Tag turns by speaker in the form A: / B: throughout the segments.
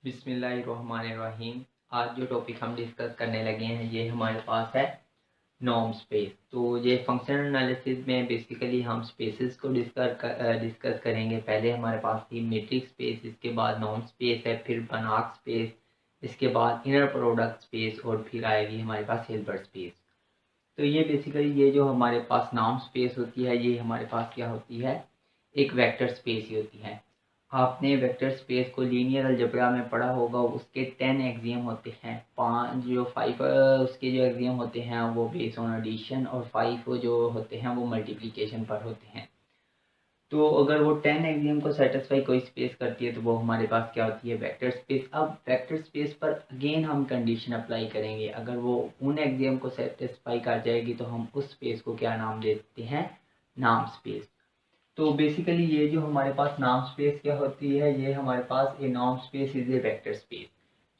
A: बिस्मिल्लाहिर्रहमानिर्रहीम। आज जो टॉपिक हम डिस्कस करने लगे हैं ये हमारे पास है नॉर्म स्पेस। तो ये फंक्शनल एनालिसिस में बेसिकली हम स्पेसेस को डिस्कस करेंगे। पहले हमारे पास थी मीट्रिक स्पेस, इसके बाद नॉर्म स्पेस है, फिर बनाक स्पेस, इसके बाद इनर प्रोडक्ट स्पेस और फिर आएगी हमारे पास हिल्बर्ट स्पेस। तो ये बेसिकली ये जो हमारे पास नॉर्म स्पेस होती है ये हमारे पास क्या होती है, एक वेक्टर स्पेस ही होती है। आपने वेक्टर स्पेस को लीनियर अलजेब्रा में पढ़ा होगा। उसके 10 एक्सियम होते हैं, 5 उसके जो एक्सियम होते हैं वो बेस ऑन एडिशन और 5 जो होते हैं वो मल्टीप्लिकेशन पर होते हैं। तो अगर वो 10 एक्सियम को सेटिस्फाई कोई स्पेस करती है तो वो हमारे पास क्या होती है, वेक्टर स्पेस। अब वेक्टर स्पेस पर अगेन हम कंडीशन अप्लाई करेंगे। अगर वो उन एक्सियम को सेटिस्फाई कर जाएगी तो हम उस स्पेस को क्या नाम देते हैं, नाम स्पेस। तो बेसिकली ये जो हमारे पास नाम स्पेस क्या होती है, ये हमारे पास ए नाम space is A vector space.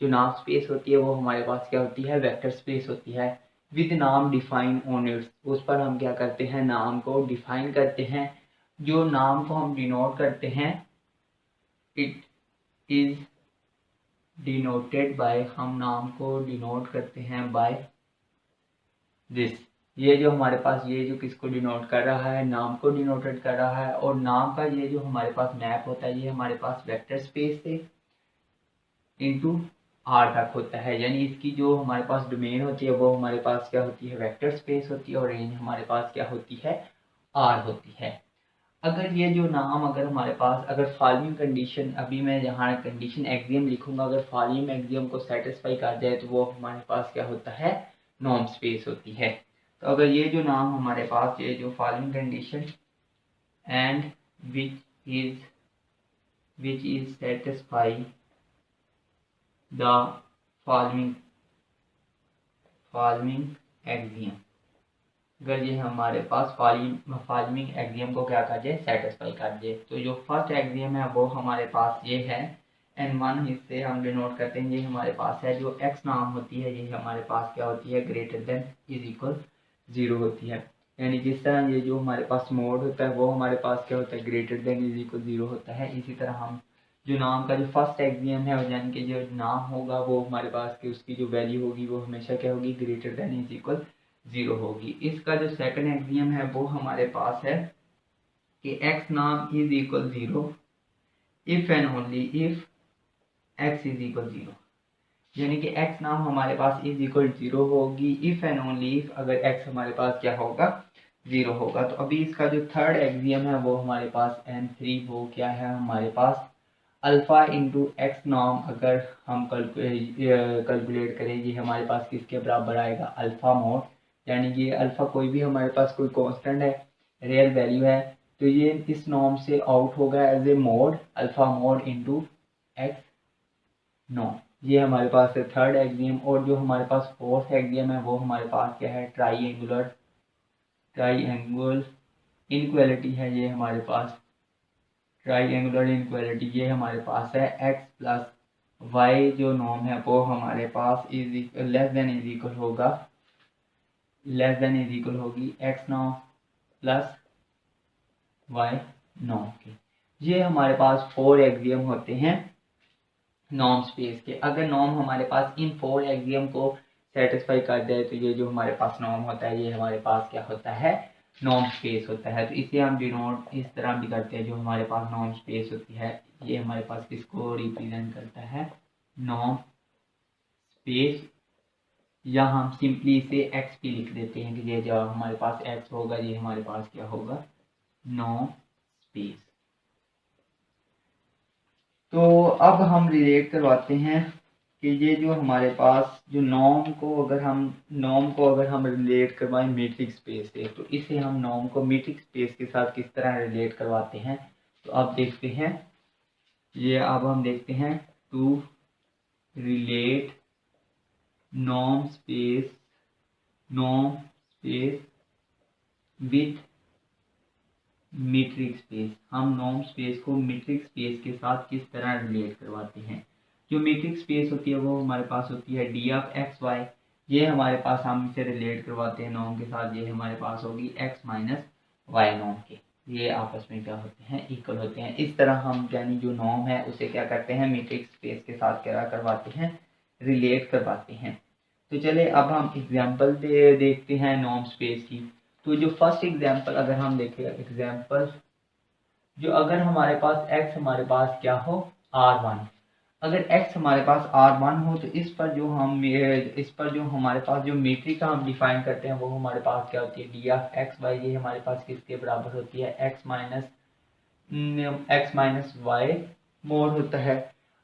A: जो नाम स्पेस होती है वो हमारे पास क्या होती है, वेक्टर स्पेस होती है विद नाम डिफाइन ऑन इट्स। उस पर हम क्या करते हैं, नाम को डिफाइन करते हैं। जो नाम को हम डिनोट करते हैं, इट इज डिनोटेड बाय, हम नाम को डिनोट करते हैं बाय दिस। ये जो हमारे पास ये जो किसको डिनोट कर रहा है, नाम को डिनोटेड कर रहा है। और नाम का ये जो हमारे पास मैप होता है ये हमारे पास वेक्टर स्पेस से इनटू आर तक होता है। यानी इसकी जो हमारे पास डोमेन होती है वो हमारे पास क्या होती है, वेक्टर स्पेस होती है। और रेंज हमारे पास क्या होती है, आर होती है। अगर ये जो नाम अगर हमारे पास अगर फॉलोइंग कंडीशन, अभी मैं यहाँ कंडीशन एक्सियम लिखूंगा, अगर फॉलोइंग एक्सियम को सेटिस्फाई कर जाए तो वो हमारे पास क्या होता है, नॉर्म स्पेस होती है। तो अगर ये जो नाम हमारे पास ये जो following condition and which is satisfy the following axiom, अगर ये हमारे पास फॉलोइंग एक्सियम को क्या कर जाए, सेटिस्फाई कर जाए। तो जो फर्स्ट एक्सियम है वो हमारे पास ये है n1, इससे हम डिनोट करते हैं। ये हमारे पास है जो x नाम होती है ये हमारे पास क्या होती है, ग्रेटर देन इज इक्वल 0 होती है। यानी जिस तरह ये जो हमारे पास मोड होता है वो हमारे पास क्या होता है, ग्रेटर देन इज इक्वल 0 होता है। इसी तरह हम जो नाम का जो फर्स्ट एक्सियम है यानी कि जो नाम होगा वो हमारे पास की उसकी जो वैल्यू होगी वो हमेशा क्या होगी, ग्रेटर देन इज इक्वल 0 होगी। इसका जो सेकंड एक्सियम है वो हमारे पास है कि x नाम is equal 0 if and only if x is equal 0। यानी कि x नाम हमारे पास इज इक्वल 0 होगी इफ एंड ओनली इफ, अगर x हमारे पास क्या होगा, 0 होगा। तो अभी इसका जो थर्ड एक्सियम है वो हमारे पास n3, वो क्या है हमारे पास अल्फा इंटू एक्स नाम। अगर हम कैलकुलेट करें ये हमारे पास किसके बराबर आएगा, अल्फा मोड। यानी कि अल्फा कोई भी हमारे पास कोई कांस्टेंट है, रियल वैल्यू है, तो ये इस नॉर्म से आउट होगा as a mod, alpha mod into X norm. ये हमारे पास है थर्ड एक्सियम। और जो हमारे पास फोर्थ एक्सियम है वो हमारे पास क्या है, ट्राइएंगुलर इनक्वालिटी है। ये हमारे पास ट्राइएंगुलर इनक्वालिटी ये हमारे पास है x प्लस वाई जो नॉर्म है वो हमारे पास लेस देन इज इक्वल होगी x norm plus y norm के। ये हमारे पास 4 एक्सियम होते हैं नॉर्म स्पेस के। अगर नॉर्म हमारे पास इन 4 एक्सियम को सेटिस्फाई कर दे तो ये जो हमारे पास नॉर्म होता है ये हमारे पास क्या होता है, नॉर्म स्पेस होता है। तो इसे हम डिनोट इस तरह भी करते हैं। जो हमारे पास नॉर्म स्पेस होती है ये हमारे पास किसको रिप्रेजेंट करता है, नॉर्म स्पेस। या हम सिंपली इसे एक्स भी लिख देते हैं कि ये जो हमारे पास एक्स होगा ये हमारे पास क्या होगा, नॉर्म स्पेस। तो अब हम रिलेट करवाते हैं कि ये जो हमारे पास जो नॉर्म को अगर हम रिलेट करवाएं मीट्रिक स्पेस से, तो इसे हम नॉर्म को मीट्रिक स्पेस के साथ किस तरह रिलेट करवाते हैं। तो अब देखते हैं, ये अब हम देखते हैं to relate norm space with metric space. हम नॉर्म स्पेस को मीट्रिक स्पेस के साथ किस तरह रिलेट करवाते हैं। जो मीट्रिक स्पेस होती है वो हमारे पास होती है डी ऑफ एक्स वाई। ये हमारे पास हम इसे रिलेट करवाते हैं नॉर्म के साथ, ये हमारे पास होगी x माइनस वाई नॉर्म के। ये आपस में क्या होते हैं, इक्वल होते हैं। इस तरह हम यानी जो नॉर्म है उसे क्या करते हैं, मैट्रिक्स स्पेस के साथ क्या करवाते हैं, रिलेट करवाते हैं। तो चले अब हम एग्जांपल देखते हैं नॉर्म स्पेस की। तो जो फर्स्ट एग्जांपल अगर हम देखें, एग्जांपल जो अगर हमारे पास x हमारे पास क्या हो r1, अगर x हमारे पास r1 हो तो इस पर जो हमारे पास जो मीट्रिक हम डिफाइन करते हैं वो हमारे पास क्या होती है, डी ऑफ एक्स वाई। ये हमारे पास किसके बराबर होती है, x माइनस वाई मोड होता है।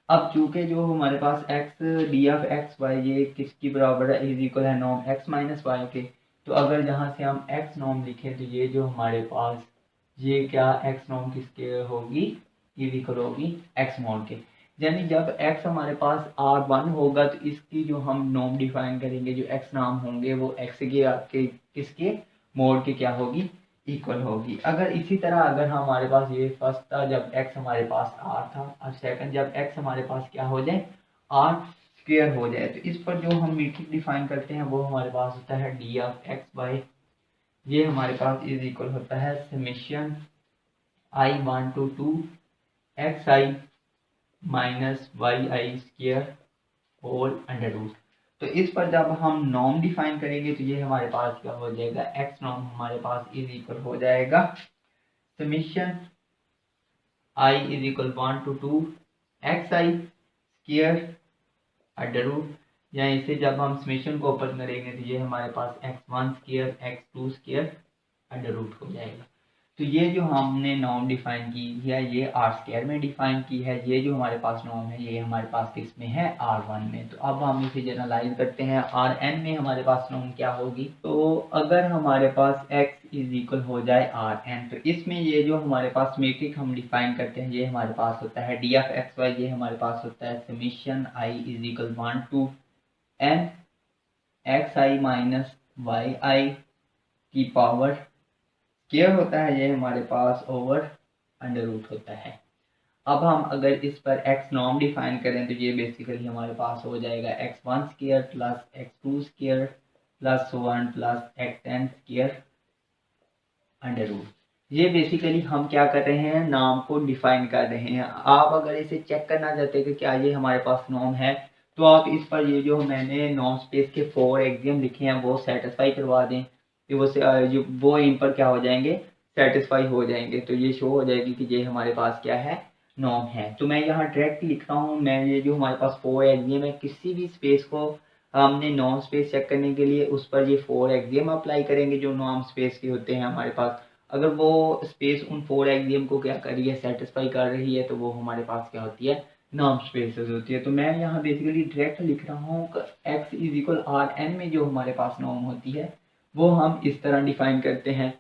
A: अब चूंकि जो हमारे पास x D of x Y ये किसकी बराबर है, इज इक्वल है नॉर्म x माइनस वाई के। तो अगर जहाँ से हम x नॉर्म लिखें तो ये जो हमारे पास ये क्या x नॉर्म किसके होगी, इज इक्वल होगी x मोड के। यानी जब x हमारे पास r1 होगा तो इसकी जो हम नॉर्म डिफाइन करेंगे, जो x नाम होंगे वो x के किसके मोड के क्या होगी, इक्वल होगी। अगर इसी तरह अगर हमारे पास ये फर्स्ट था जब x हमारे पास r था, और सेकंड जब x हमारे पास क्या हो जाए, r स्क्वायर हो जाए, तो इस पर जो हम मीट्रिक डिफाइन करते हैं वो हमारे पास होता है डी ऑफ एक्स बाई, ये हमारे पास इज इक्वल होता है summation i1 to 2 xi minus Y i square whole under root. तो इस पर जब हम नॉर्म डिफाइन करेंगे तो ये हमारे पास क्या हो जाएगा, एक्स नॉर्म हमारे पास इज इक्वल हो जाएगा summation i is equal 1 to 2 xi square under root, या इसे जब हम समेशन को ओपन करेंगे तो ये हमारे पास x1 square x2 square under root हो जाएगा। तो ये जो हमने नॉर्म डिफाइन की है ये आर स्क्वायर में डिफाइन की है। ये जो हमारे पास नॉर्म है ये हमारे पास किस में है, R1 में। तो अब हम इसे जनरलाइज करते हैं, Rn में हमारे पास नॉर्म क्या होगी। तो अगर हमारे पास x इज इक्वल हो जाए Rn, तो इसमें ये जो हमारे पास मैट्रिक हम डिफाइन करते हैं ये हमारे पास होता है डी ऑफ एक्स वाई, ये हमारे पास होता है summation i is equal 1 to n xi minus Y I की पावर स्क्वायर होता है, ये हमारे पास ओवर अंडर रूट होता है। अब हम अगर इस पर x नॉर्म डिफाइन करें तो ये बेसिकली हमारे पास हो जाएगा x1 square plus x2 square plus 1 plus xn square under root. ये बेसिकली हम क्या कर रहे हैं, नाम को डिफाइन कर रहे हैं। आप अगर इसे चेक करना चाहते हैं कि क्या ये हमारे पास नॉर्म है तो आप इस पर ये जो मैंने नॉर्म स्पेस के 4 एक्सियम लिखे हैं वो सेटिस्फाई करवा दें, तो वो इन पर क्या हो जाएंगे, सेटिस्फाई हो जाएंगे। तो ये शो हो जाएगी कि ये हमारे पास क्या है, नॉर्म है। तो मैं यहाँ डायरेक्ट लिख रहा हूँ, मैं ये जो हमारे पास 4 एक्सियम है किसी भी स्पेस को हमने नॉर्म स्पेस चेक करने के लिए उस पर ये 4 एक्सियम अप्लाई करेंगे जो नॉर्म स्पेस के होते हैं हमारे पास। अगर वो स्पेस उन 4 एक्सियम को क्या कर रही है, सेटिस्फाई कर रही है, तो वो हमारे पास क्या होती है, नॉर्म स्पेसेस होती है। तो मैं यहाँ बेसिकली डायरेक्ट लिख रहा हूँ x is equal r n में जो हमारे पास नॉर्म होती है वो हम इस तरह डिफाइन करते हैं।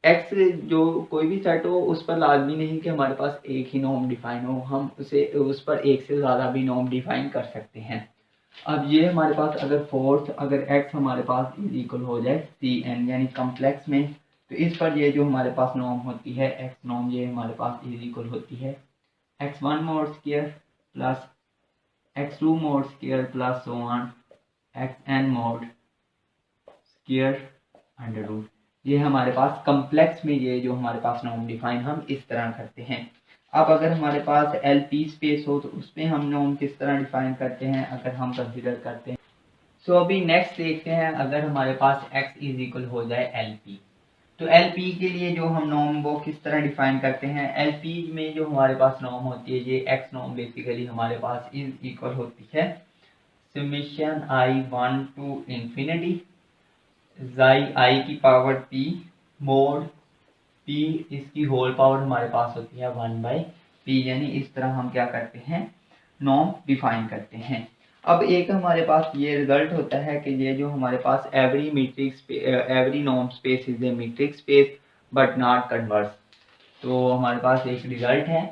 A: x जो कोई भी सेट हो उस पर लाजमी नहीं कि हमारे पास एक ही नॉर्म डिफाइन हो, हम उस पर एक से ज़्यादा भी नॉर्म डिफाइन कर सकते हैं। अब ये हमारे पास अगर फोर्थ अगर x हमारे पास इज इक्वल हो जाए सी एन यानी कम्प्लेक्स में, तो इस पर ये जो हमारे पास नॉर्म होती है x नॉर्म ये हमारे पास इज इक्वल होती है x1 mod square plus x2 mod square plus so on xn mod square under root. ये हमारे पास कम्प्लेक्स में ये जो हमारे पास नॉर्म डिफाइन हम इस तरह करते हैं। अब अगर हमारे पास LP स्पेस हो तो उसमें हम नॉर्म किस तरह डिफाइन करते हैं, अगर हम कंसीडर करते हैं। सो अभी नेक्स्ट देखते हैं, अगर हमारे पास x इज इक्वल हो जाए LP, तो LP के लिए जो हम नॉर्म वो किस तरह डिफाइन करते हैं। LP में जो हमारे पास नॉर्म होती है ये x नॉर्म बेसिकली हमारे पास इज इक्वल होती है समेशन i1 टू इंफिनिटी आई की पावर p मोड p इसकी होल पावर हमारे पास होती है 1/p, यानी इस तरह हम क्या करते हैं, नॉर्म डिफाइन करते हैं। अब एक हमारे पास ये रिजल्ट होता है कि ये जो हमारे पास every norm space is a metric space but not converse. तो हमारे पास एक रिजल्ट है,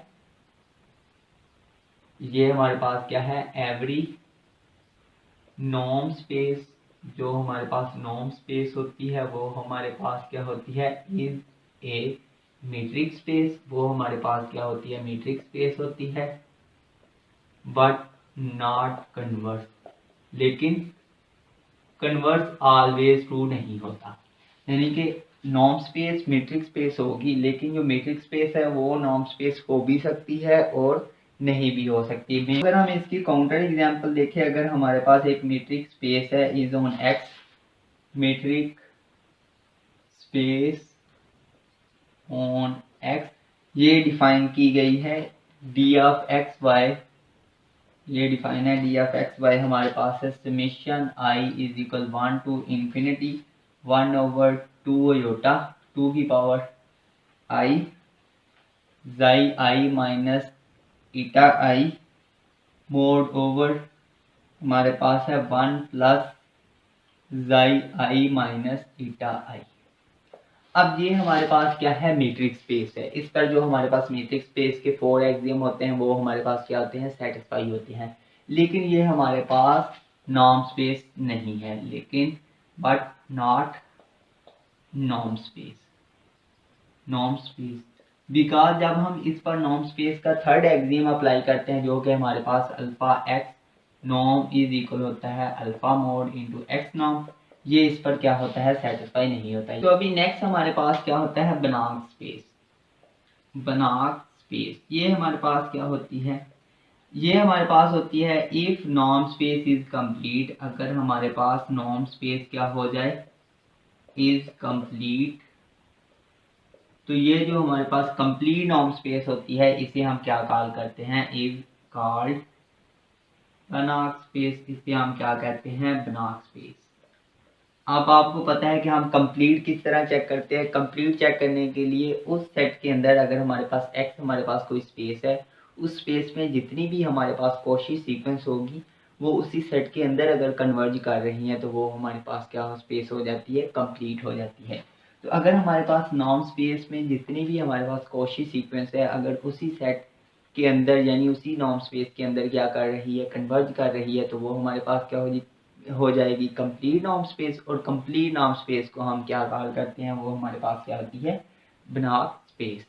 A: ये हमारे पास क्या है, एवरी नॉर्म स्पेस जो हमारे पास नॉर्म स्पेस होती है वो हमारे पास क्या होती है, इज ए मीट्रिक स्पेस। वो हमारे पास क्या होती है, मीट्रिक स्पेस होती है बट नॉट कन्वर्स, लेकिन कन्वर्स ऑलवेज ट्रू नहीं होता। यानी कि नॉर्म स्पेस मीट्रिक स्पेस होगी, लेकिन जो मीट्रिक स्पेस है वो नॉर्म स्पेस हो भी सकती है और नहीं भी हो सकती है। अगर हम इसकी काउंटर एग्जांपल देखें, अगर हमारे पास एक मीट्रिक स्पेस है is on x, metric space on x, ये डिफाइन की गई है डी ऑफ एक्स वाई, ये डिफाइन है डी ऑफ एक्स वाई हमारे पास है summation i is equal 1 to infinity 1/2 iota 2 की power i xi i minus eta i mod over हमारे पास है 1 प्लस जाई आई माइनस ईटा आई। अब ये हमारे पास क्या है, मीट्रिक स्पेस है। इस पर जो हमारे पास मीट्रिक स्पेस के 4 एक्सियम होते हैं वो हमारे पास क्या होते हैं, सेटिस्फाई होते हैं। लेकिन ये हमारे पास नॉर्म स्पेस नहीं है, लेकिन but not norm space, norm space because जब हम इस पर नॉर्म स्पेस का थर्ड एक्सियम अप्लाई करते हैं जो कि हमारे पास alpha X norm is equal होता है alpha mod into X norm, ये इस पर क्या होता है, सेटिस्फाई नहीं होता है। तो अभी नेक्स्ट हमारे पास क्या होता है, बनाक स्पेस। बनाक स्पेस ये हमारे पास क्या होती है, ये हमारे पास होती है if norm space is complete, अगर हमारे पास नॉर्म स्पेस क्या हो जाए, इज कंप्लीट, तो ये जो हमारे पास कंप्लीट नॉर्म स्पेस होती है इसे हम क्या कॉल करते हैं, इज कॉल्ड बनाक स्पेस। इसे हम क्या कहते हैं, बनाक स्पेस। अब आपको पता है कि हम कंप्लीट किस तरह चेक करते हैं। कंप्लीट चेक करने के लिए उस सेट के अंदर अगर हमारे पास एक्स हमारे पास कोई स्पेस है, उस स्पेस में जितनी भी हमारे पास कॉची सीक्वेंस होगी वो उसी सेट के अंदर अगर कन्वर्ज कर रही हैं तो वो हमारे पास क्या स्पेस हो जाती है, कंप्लीट हो जाती है। तो अगर हमारे पास नॉर्म स्पेस में जितनी भी हमारे पास कॉची सीक्वेंस है अगर उसी सेट के अंदर यानी उसी नॉर्म स्पेस के अंदर क्या कर रही है, कन्वर्ज कर रही है, तो वो हमारे पास क्या हो जाएगी, कंप्लीट नॉर्म स्पेस। और कंप्लीट नॉर्म स्पेस को हम क्या कॉल करते हैं, वो हमारे पास क्या होती है, बनाक स्पेस।